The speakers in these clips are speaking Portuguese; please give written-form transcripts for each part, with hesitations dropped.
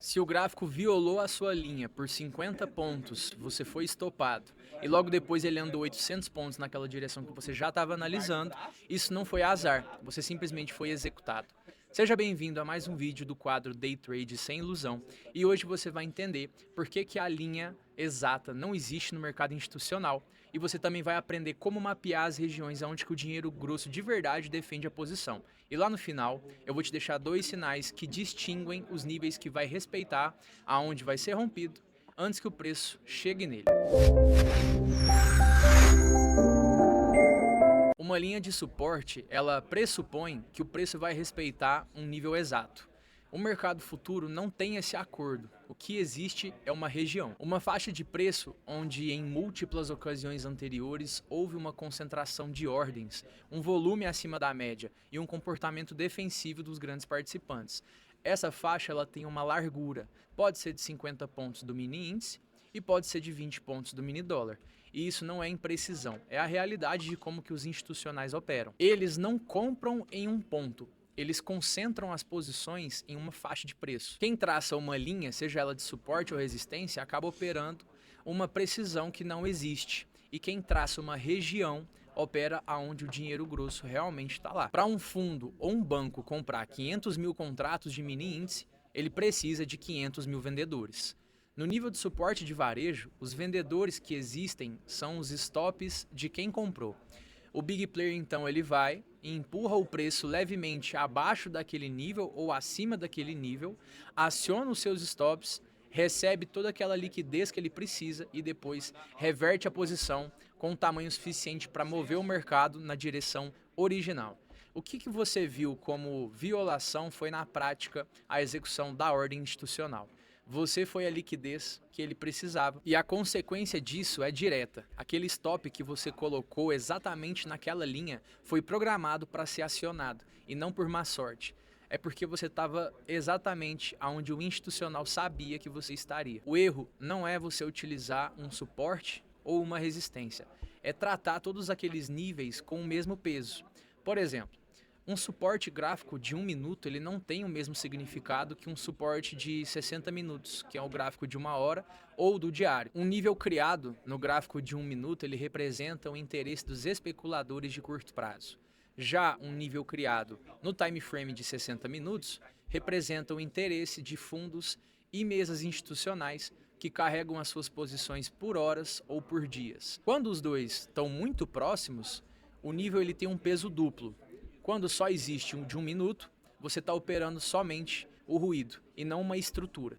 Se o gráfico violou a sua linha por 50 pontos, você foi estopado, e logo depois ele andou 800 pontos naquela direção que você já estava analisando, isso não foi azar, você simplesmente foi executado. Seja bem-vindo a mais um vídeo do quadro Day Trade Sem Ilusão, e hoje você vai entender por que a linha exata não existe no mercado institucional, e você também vai aprender como mapear as regiões onde que o dinheiro grosso de verdade defende a posição. E lá no final, eu vou te deixar dois sinais que distinguem os níveis que vai respeitar aonde vai ser rompido antes que o preço chegue nele. Uma linha de suporte, ela pressupõe que o preço vai respeitar um nível exato. O mercado futuro não tem esse acordo. O que existe é uma região, uma faixa de preço onde em múltiplas ocasiões anteriores houve uma concentração de ordens, um volume acima da média e um comportamento defensivo dos grandes participantes. Essa faixa ela tem uma largura, pode ser de 50 pontos do mini índice e pode ser de 20 pontos do mini dólar. E isso não é imprecisão, é a realidade de como que os institucionais operam. Eles não compram em um ponto, eles concentram as posições em uma faixa de preço. Quem traça uma linha, seja ela de suporte ou resistência, acaba operando uma precisão que não existe. E quem traça uma região opera aonde o dinheiro grosso realmente está lá. Para um fundo ou um banco comprar 500 mil contratos de mini índice, ele precisa de 500 mil vendedores. No nível de suporte de varejo, os vendedores que existem são os stops de quem comprou. O big player então ele vai e empurra o preço levemente abaixo daquele nível ou acima daquele nível, aciona os seus stops, recebe toda aquela liquidez que ele precisa e depois reverte a posição com um tamanho suficiente para mover o mercado na direção original. O que você viu como violação foi na prática a execução da ordem institucional. Você foi a liquidez que ele precisava. E a consequência disso é direta. Aquele stop que você colocou exatamente naquela linha foi programado para ser acionado e não por má sorte. É porque você estava exatamente onde o institucional sabia que você estaria. O erro não é você utilizar um suporte ou uma resistência. É tratar todos aqueles níveis com o mesmo peso. Por exemplo, um suporte gráfico de 1 minuto ele não tem o mesmo significado que um suporte de 60 minutos, que é o gráfico de 1 hora ou do diário. Um nível criado no gráfico de 1 minuto ele representa o interesse dos especuladores de curto prazo. Já um nível criado no time frame de 60 minutos representa o interesse de fundos e mesas institucionais que carregam as suas posições por horas ou por dias. Quando os dois estão muito próximos, o nível ele tem um peso duplo. Quando só existe um de 1 minuto, você está operando somente o ruído e não uma estrutura.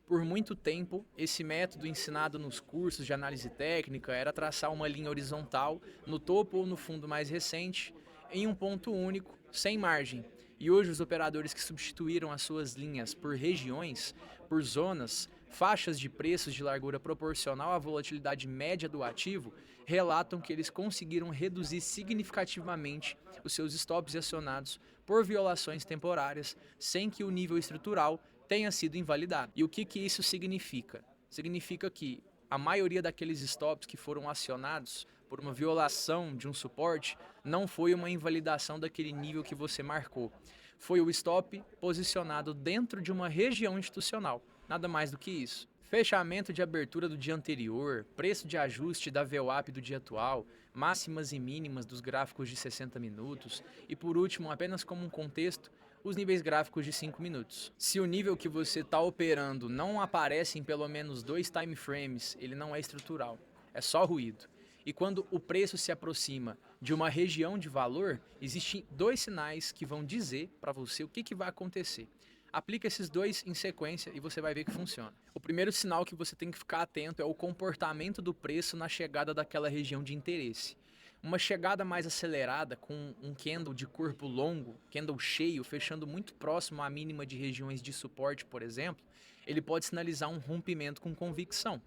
Por muito tempo, esse método ensinado nos cursos de análise técnica era traçar uma linha horizontal no topo ou no fundo mais recente, em um ponto único, sem margem. E hoje os operadores que substituíram as suas linhas por regiões, por zonas, faixas de preços de largura proporcional à volatilidade média do ativo, relatam que eles conseguiram reduzir significativamente os seus stops acionados por violações temporárias, sem que o nível estrutural tenha sido invalidado. E o que isso significa? Significa que a maioria daqueles stops que foram acionados por uma violação de um suporte não foi uma invalidação daquele nível que você marcou. Foi o stop posicionado dentro de uma região institucional. Nada mais do que isso. Fechamento de abertura do dia anterior, preço de ajuste da VWAP do dia atual, máximas e mínimas dos gráficos de 60 minutos e, por último, apenas como um contexto, os níveis gráficos de 5 minutos. Se o nível que você está operando não aparece em pelo menos 2 time frames, ele não é estrutural, é só ruído. E quando o preço se aproxima de uma região de valor, existem dois sinais que vão dizer para você o que vai acontecer. Aplica esses dois em sequência e você vai ver que funciona. O primeiro sinal que você tem que ficar atento é o comportamento do preço na chegada daquela região de interesse. Uma chegada mais acelerada, com um candle de corpo longo, candle cheio, fechando muito próximo à mínima de regiões de suporte, por exemplo, ele pode sinalizar um rompimento com convicção.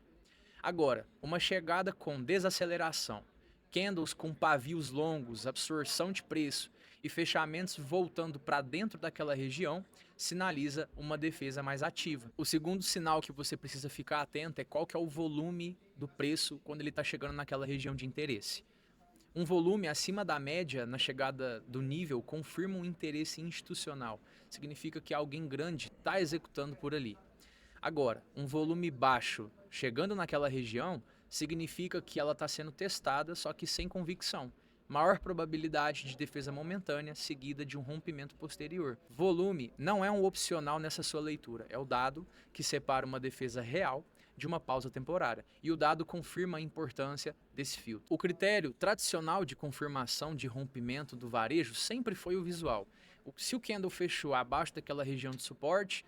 Agora, uma chegada com desaceleração, candles com pavios longos, absorção de preço e fechamentos voltando para dentro daquela região, sinaliza uma defesa mais ativa. O segundo sinal que você precisa ficar atento é qual que é o volume do preço quando ele está chegando naquela região de interesse. Um volume acima da média na chegada do nível confirma um interesse institucional, significa que alguém grande está executando por ali. Agora, um volume baixo chegando naquela região significa que ela está sendo testada, só que sem convicção. Maior probabilidade de defesa momentânea seguida de um rompimento posterior. Volume não é um opcional nessa sua leitura, é o dado que separa uma defesa real de uma pausa temporária. E o dado confirma a importância desse filtro. O critério tradicional de confirmação de rompimento do varejo sempre foi o visual. Se o candle fechou abaixo daquela região de suporte,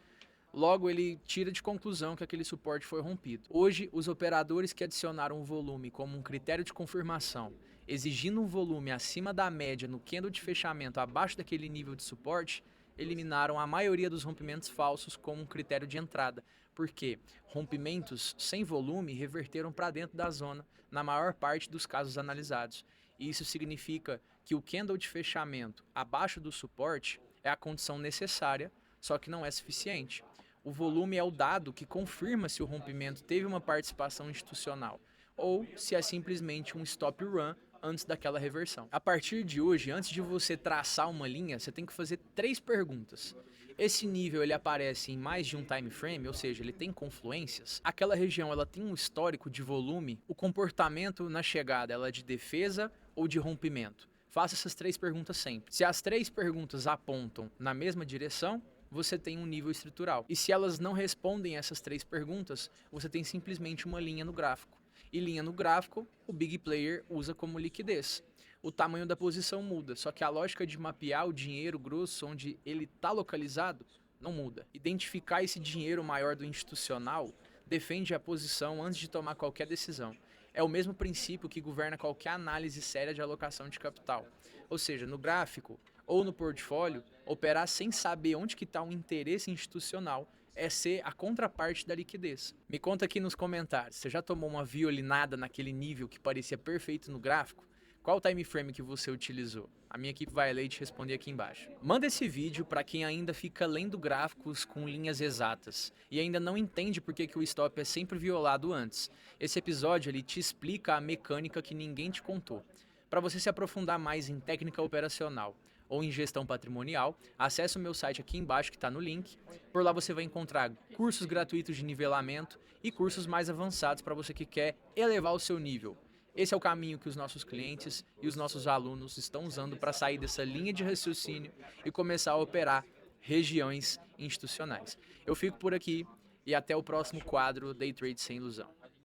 logo ele tira de conclusão que aquele suporte foi rompido. Hoje, os operadores que adicionaram o volume como um critério de confirmação, exigindo um volume acima da média no candle de fechamento abaixo daquele nível de suporte, eliminaram a maioria dos rompimentos falsos como um critério de entrada, porque rompimentos sem volume reverteram para dentro da zona na maior parte dos casos analisados. E isso significa que o candle de fechamento abaixo do suporte é a condição necessária, só que não é suficiente. O volume é o dado que confirma se o rompimento teve uma participação institucional ou se é simplesmente um stop run antes daquela reversão. A partir de hoje, antes de você traçar uma linha, você tem que fazer 3 perguntas. Esse nível ele aparece em mais de um time frame, ou seja, ele tem confluências. Aquela região ela tem um histórico de volume. O comportamento na chegada ela é de defesa ou de rompimento? Faça essas 3 perguntas sempre. Se as 3 perguntas apontam na mesma direção, você tem um nível estrutural. E se elas não respondem essas 3 perguntas, você tem simplesmente uma linha no gráfico. E linha no gráfico, o big player usa como liquidez. O tamanho da posição muda, só que a lógica de mapear o dinheiro grosso onde ele está localizado não muda. Identificar esse dinheiro maior do institucional defende a posição antes de tomar qualquer decisão. É o mesmo princípio que governa qualquer análise séria de alocação de capital. Ou seja, no gráfico ou no portfólio, operar sem saber onde que está o interesse institucional é ser a contraparte da liquidez. Me conta aqui nos comentários, você já tomou uma violinada naquele nível que parecia perfeito no gráfico? Qual time frame que você utilizou? A minha equipe vai ler e te responder aqui embaixo. Manda esse vídeo para quem ainda fica lendo gráficos com linhas exatas e ainda não entende por que o stop é sempre violado antes. Esse episódio ele te explica a mecânica que ninguém te contou. Para você se aprofundar mais em técnica operacional ou em gestão patrimonial, acesse o meu site aqui embaixo que está no link. Por lá você vai encontrar cursos gratuitos de nivelamento e cursos mais avançados para você que quer elevar o seu nível. Esse é o caminho que os nossos clientes e os nossos alunos estão usando para sair dessa linha de raciocínio e começar a operar regiões institucionais. Eu fico por aqui e até o próximo quadro Day Trade Sem Ilusão.